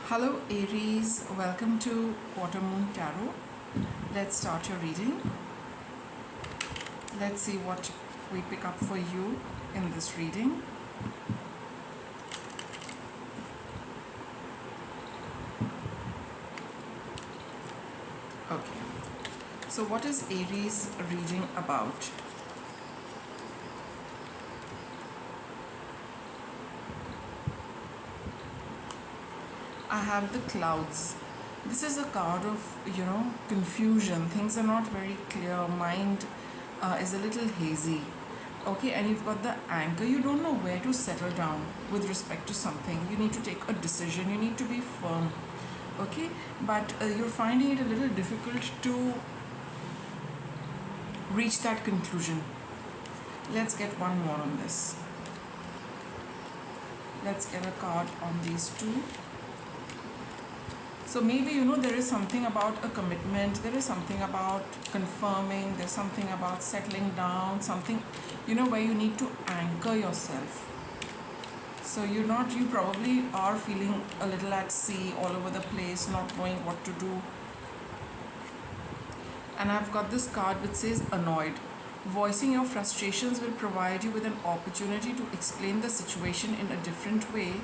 Hello Aries, welcome to quarter.moon.tarot. Let's start your reading. Let's see what we pick up for you in this reading. Okay, so what is Aries reading about? I have the clouds. This is a card of, confusion. Things are not very clear. Mind is a little hazy. Okay, and you've got the anchor. You don't know where to settle down with respect to something. You need to take a decision. You need to be firm. Okay, but you're finding it a little difficult to reach that conclusion. Let's get one more on this. Let's get a card on these two. So maybe, there is something about a commitment, there is something about confirming, there's something about settling down, something, where you need to anchor yourself. So you probably are feeling a little at sea, all over the place, not knowing what to do. And I've got this card which says annoyed. Voicing your frustrations will provide you with an opportunity to explain the situation in a different way,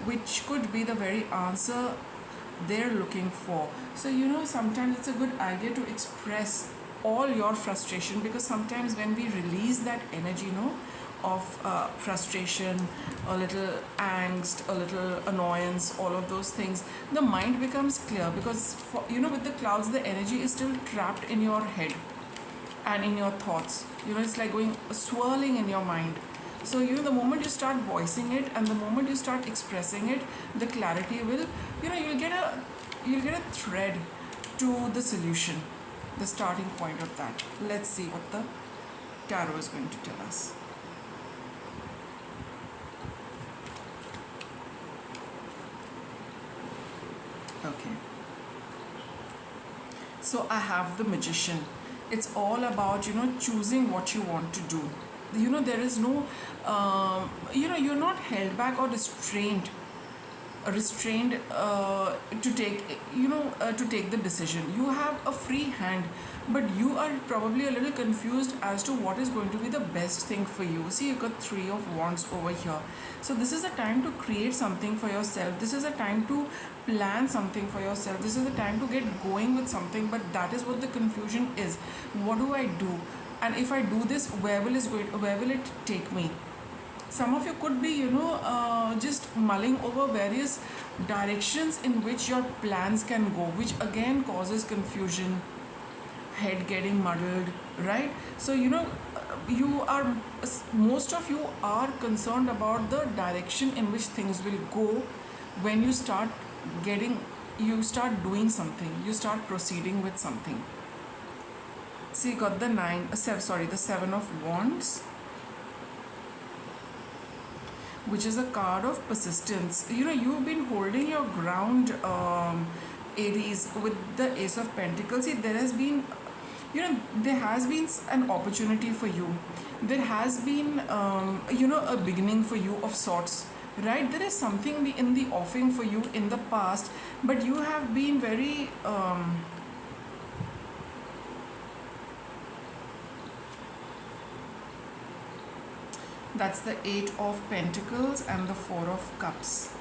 which could be the very answer they're looking for. So sometimes it's a good idea to express all your frustration, because sometimes when we release that energy of frustration, a little angst, a little annoyance, all of those things, the mind becomes clear, because with the clouds the energy is still trapped in your head and in your thoughts. It's like going swirling in your mind. So the moment you start voicing it and the moment you start expressing it, the clarity will, you'll get a thread to the solution, the starting point of that. Let's see what the tarot is going to tell us. Okay. So I have the Magician. It's all about, choosing what you want to do. There is no, you're not held back or restrained to take the decision. You have a free hand, but you are probably a little confused as to what is going to be the best thing for you. See, you got 3 of Wands over here. So this is a time to create something for yourself. This is a time to plan something for yourself. This is a time to get going with something, but that is what the confusion is. What do I do? And if I do this, where will it take me? Some of you could be, just mulling over various directions in which your plans can go, which again causes confusion, head getting muddled, right? So, most of you are concerned about the direction in which things will go when you start doing something, you start proceeding with something. So you got the 7 of Wands, which is a card of persistence. You've been holding your ground, Aries, with the Ace of Pentacles. See, there has been an opportunity for you. There has been, a beginning for you of sorts, right? There is something in the offing for you in the past, but you have been very... That's the 8 of Pentacles and the 4 of Cups.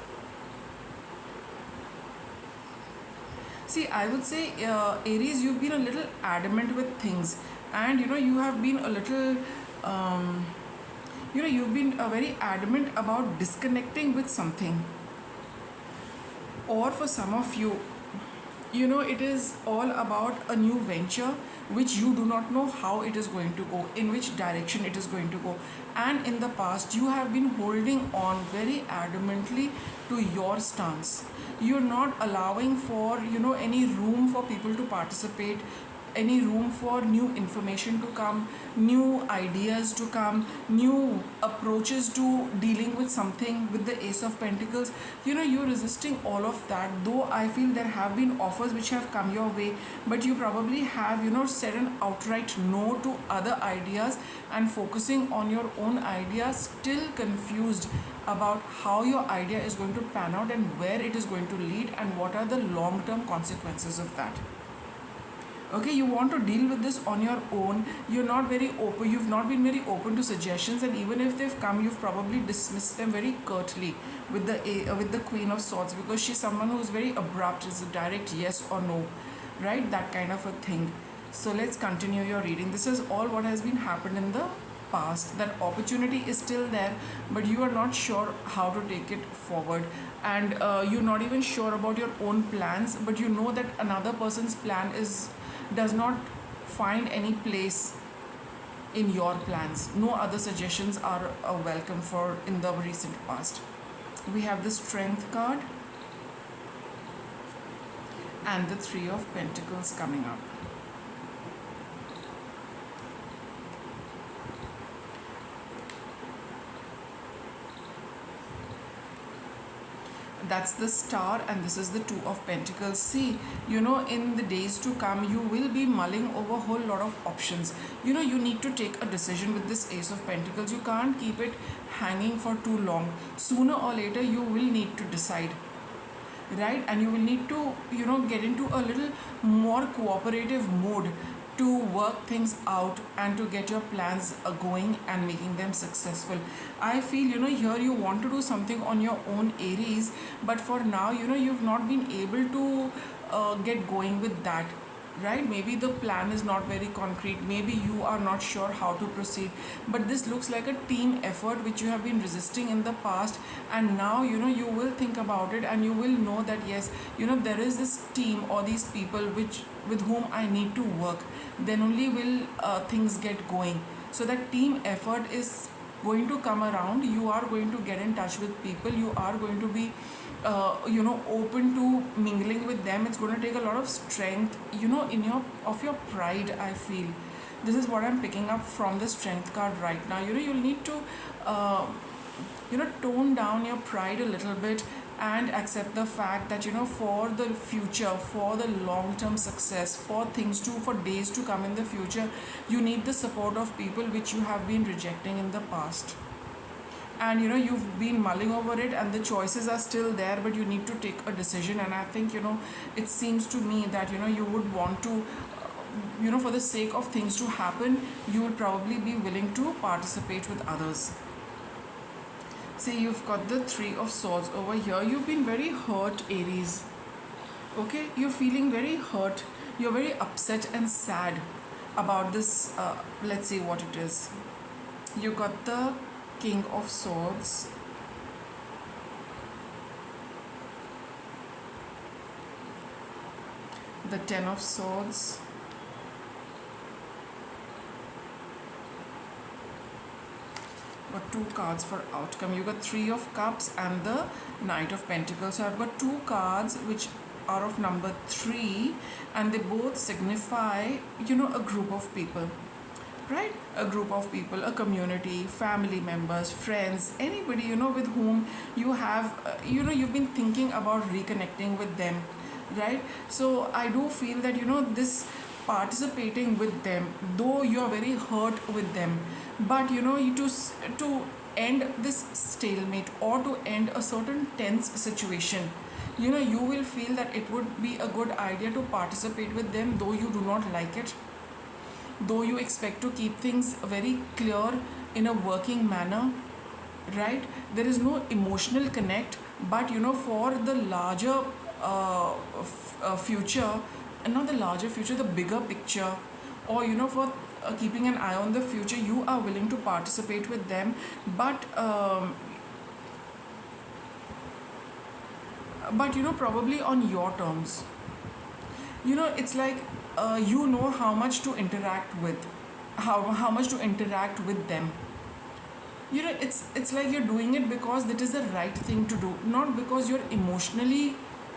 See, I would say, Aries, you've been a little adamant with things, and you have been a little, you've been very adamant about disconnecting with something. Or for some of you, it is all about a new venture which you do not know how it is going to go, in which direction it is going to go. And in the past, you have been holding on very adamantly to your stance. You're not allowing for, any room for people to participate, any room for new information to come, new ideas to come, new approaches to dealing with something. With the Ace of Pentacles, you're resisting all of that, though I feel there have been offers which have come your way, but you probably have, said an outright no to other ideas and focusing on your own ideas, still confused about how your idea is going to pan out and where it is going to lead and what are the long-term consequences of that. Okay, you want to deal with this on your own. You're not very open, you've not been very open to suggestions, and even if they've come, you've probably dismissed them very curtly with the Queen of Swords, because she's someone who's very abrupt. It's a direct yes or no, right? That kind of a thing. So let's continue your reading. This is all what has been happened in the past. That opportunity is still there, but you are not sure how to take it forward, and you're not even sure about your own plans, but you know that another person's plan does not find any place in your plans. No other suggestions are welcome for in the recent past. We have the Strength card and the Three of Pentacles coming up. That's the Star, and this is the Two of Pentacles. See, in the days to come, you will be mulling over a whole lot of options. You need to take a decision with this Ace of Pentacles. You can't keep it hanging for too long. Sooner or later, you will need to decide, right? And you will need to, get into a little more cooperative mode to work things out and to get your plans going and making them successful. I feel, here you want to do something on your own, Aries, but for now, you've not been able to get going with that, right? Maybe the plan is not very concrete. Maybe you are not sure how to proceed, but this looks like a team effort which you have been resisting in the past, and now you will think about it and you will know that yes, there is this team or these people with whom I need to work. Then only will things get going. So that team effort is going to come around. You are going to get in touch with people. You are going to be open to mingling with them. It's going to take a lot of strength, of your pride. I feel this is what I'm picking up from the Strength card right now. You'll need to tone down your pride a little bit and accept the fact that for the future, for the long-term success, for days to come in the future, you need the support of people which you have been rejecting in the past. And you've been mulling over it and the choices are still there, but you need to take a decision. And I think it seems to me that you would want to for the sake of things to happen, you will probably be willing to participate with others. See, you've got the Three of Swords over here. You've been very hurt, Aries. Okay, you're feeling very hurt. You're very upset and sad about this. Let's see what it is. You got the King of Swords. The Ten of Swords. Got two cards for outcome. You got Three of Cups and the Knight of Pentacles. So I've got two cards which are of number 3, and they both signify a group of people, right? A group of people, a community, family members, friends, anybody with whom you have you've been thinking about reconnecting with them, right? So I do feel that this participating with them, though you're very hurt with them, but to end this stalemate or to end a certain tense situation, you will feel that it would be a good idea to participate with them, though you do not like it, though you expect to keep things very clear in a working manner, right? There is no emotional connect, but for the larger future, and not the larger future, the bigger picture, or for keeping an eye on the future, you are willing to participate with them, but probably on your terms. It's like how much to interact with, how much to interact with them. It's like you're doing it because that is the right thing to do, not because you're emotionally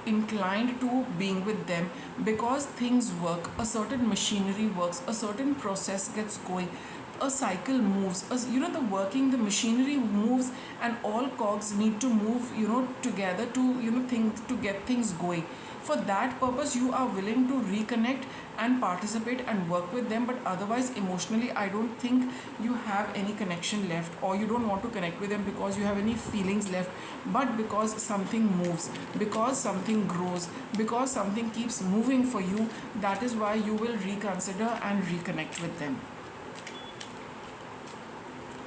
inclined to being with them, because things work, a certain machinery works, a certain process gets going. a cycle moves, the working, the machinery moves, and all cogs need to move, together to, think to get things going. For that purpose, you are willing to reconnect and participate and work with them, but otherwise emotionally I don't think you have any connection left, or you don't want to connect with them because you have any feelings left, but because something moves, because something grows, because something keeps moving for you, that is why you will reconsider and reconnect with them.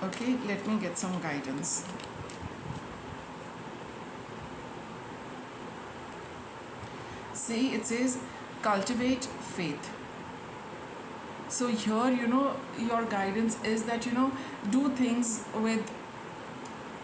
Okay, let me get some guidance. See, it says cultivate faith. So here, your guidance is that, do things with,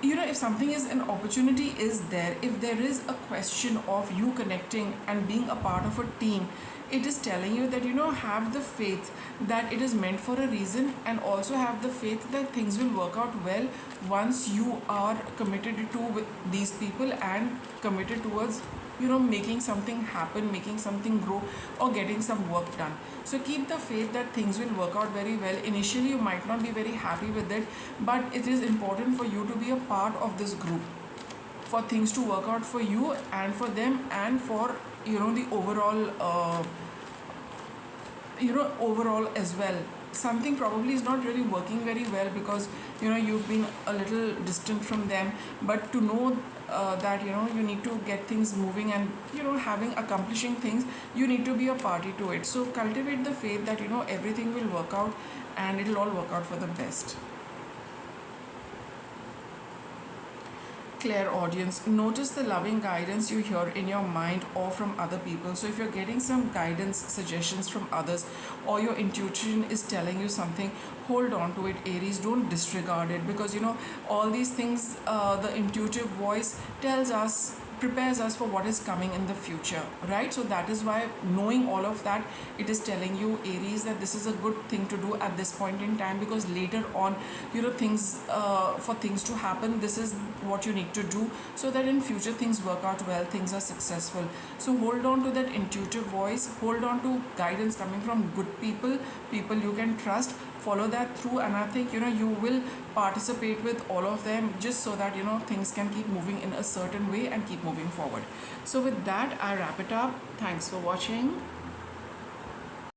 if something is, an opportunity is there, if there is a question of you connecting and being a part of a team, it is telling you that, have the faith that it is meant for a reason, and also have the faith that things will work out well once you are committed to with these people and committed towards, making something happen, making something grow, or getting some work done. So keep the faith that things will work out very well. Initially you might not be very happy with it, but it is important for you to be a part of this group, for things to work out for you and for them, and for, the overall as well. Something probably is not really working very well because, you've been a little distant from them, but to know that, you need to get things moving, and, accomplishing things, you need to be a party to it. So cultivate the faith that, everything will work out, and it'll all work out for the best. Clairaudience. Notice the loving guidance you hear in your mind or from other people. So if you're getting some guidance, suggestions from others, or your intuition is telling you something, hold on to it, Aries. Don't disregard it, because, all these things, the intuitive voice tells us, prepares us for what is coming in the future, right? So that is why, knowing all of that, it is telling you, Aries, that this is a good thing to do at this point in time, because later on, things, for things to happen, this is what you need to do, so that in future things work out well, things are successful. So hold on to that intuitive voice, hold on to guidance coming from good people, people you can trust. Follow that through, and I think, you will participate with all of them, just so that, things can keep moving in a certain way and keep moving forward. So with that, I wrap it up. Thanks for watching.